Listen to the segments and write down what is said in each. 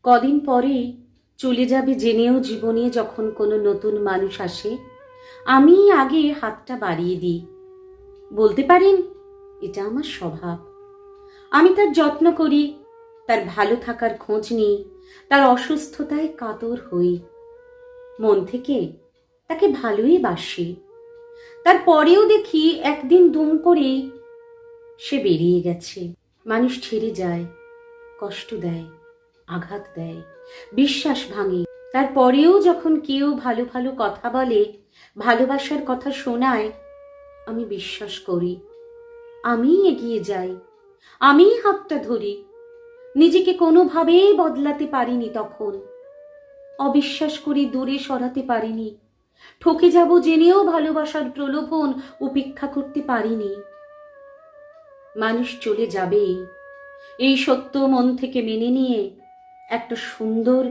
কদিন পরেই চলে যাবে জেনেও জীবনে যখন কোনো নতুন মানুষ আসে, আমি আগে হাতটা বাড়িয়ে দিই। বলতে পারেন এটা আমার স্বভাব। আমি তার যত্ন করি, তার ভালো থাকার খোঁজ নিই, তার অসুস্থতায় কাতর হই, মন থেকে তাকে ভালোই বাসি। তারপরেও দেখি একদিন দুম করেই সে বেরিয়ে গেছে। মানুষ ছেড়ে যায়, কষ্ট দেয়, আঘাত দেয়, বিশ্বাস ভাঙে। তারপরেও যখন কেউ ভালো ভালো কথা বলে, ভালোবাসার কথা শোনায়, আমি বিশ্বাস করি, আমি এগিয়ে যাই, আমি হাতটা ধরি। নিজেকে কোনোভাবেই বদলাতে পারিনি তখন, অবিশ্বাস করে দূরে সরাতে পারিনি, ঠকে যাব জেনেও ভালোবাসার প্রলোভন উপেক্ষা করতে পারিনি। মানুষ চলে যাবেই, এই সত্য মন থেকে মেনে নিয়ে একটা সুন্দর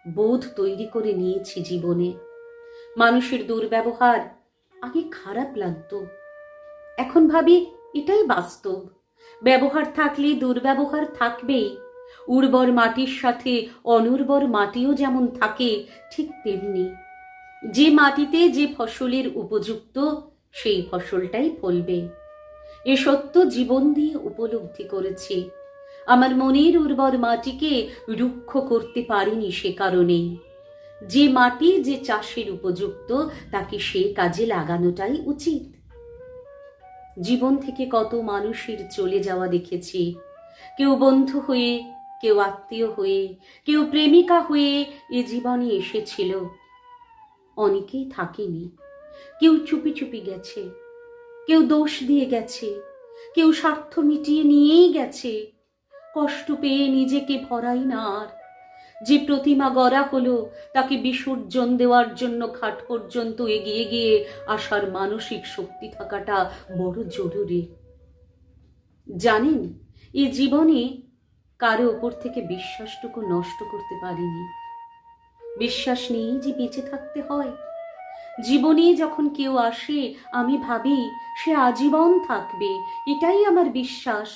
বোধ তৈরি করে নিয়েছি জীবনে। মানুষের দুর্ব্যবহার আগে খারাপ লাগতো, এখন ভাবি এটাই বাস্তব। ব্যবহার থাকলে দুর্ব্যবহার থাকবেই। উর্বর মাটির সাথে অনুর্বর মাটিও যেমন থাকে, ঠিক তেমনি যে মাটিতে যে ফসলের উপযুক্ত, সেই ফসলটাই ফলবে। এ সত্য জীবন দিয়ে উপলব্ধি করেছি। আমার মনের উর্বর মাটিকে রুক্ষ করতে পারিনি সে কারণেই। যে মাটি যে চাষের উপযুক্ত, তাকে সে কাজে লাগানোটাই উচিত। জীবন থেকে কত মানুষের চলে যাওয়া দেখেছি, কেউ বন্ধু হয়ে, কেউ আত্মীয় হয়ে, কেউ প্রেমিকা হয়ে এ জীবনে এসেছিল। অনেকেই থাকেনি, কেউ চুপি চুপি গেছে, কেউ দোষ দিয়ে গেছে, কেউ স্বার্থ মিটিয়ে নিয়েই গেছে। কষ্ট পেয়ে নিজেকে ভরাই না আর। যে প্রতিমা গড়া হলো, তাকে বিসর্জন দেওয়ার জন্য ঘাট পর্যন্ত এগিয়ে গিয়ে আসার মানসিক শক্তি থাকাটা বড় জরুরি। জানেন, এই জীবনে কারো ওপর থেকে বিশ্বাসটুকু নষ্ট করতে পারিনি। বিশ্বাস নিয়েই যে বেঁচে থাকতে হয়। জীবনে যখন কেউ আসে, আমি ভাবি সে আজীবন থাকবে, এটাই আমার বিশ্বাস।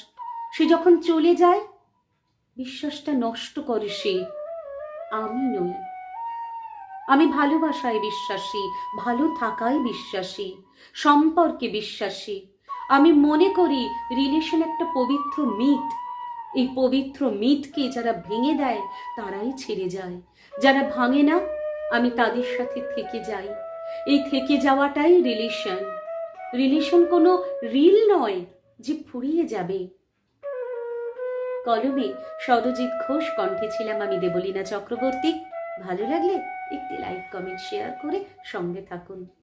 সে যখন চলে যায়, বিশ্বাসটা নষ্ট করে সে, আমি নই। আমি ভালোবাসায় বিশ্বাসী, ভালো থাকায় বিশ্বাসী, সম্পর্কে বিশ্বাসী। আমি মনে করি রিলেশন একটা পবিত্র মিথ। এই পবিত্র মিথকে যারা ভেঙে দেয়, তারাই ছেড়ে যায়। যারা ভাঙে না, আমি তাদের সাথে থেকে যাই। এই থেকে যাওয়াটাই রিলেশন। রিলেশন কোনো রিল নয় যে ফুরিয়ে যাবে। কলমে সরজিৎ ঘোষ, কণ্ঠে ছিলাম আমি দেবলীনা চক্রবর্তী। ভালো লাগলে একটি লাইক, কমেন্ট, শেয়ার করে সঙ্গে থাকুন।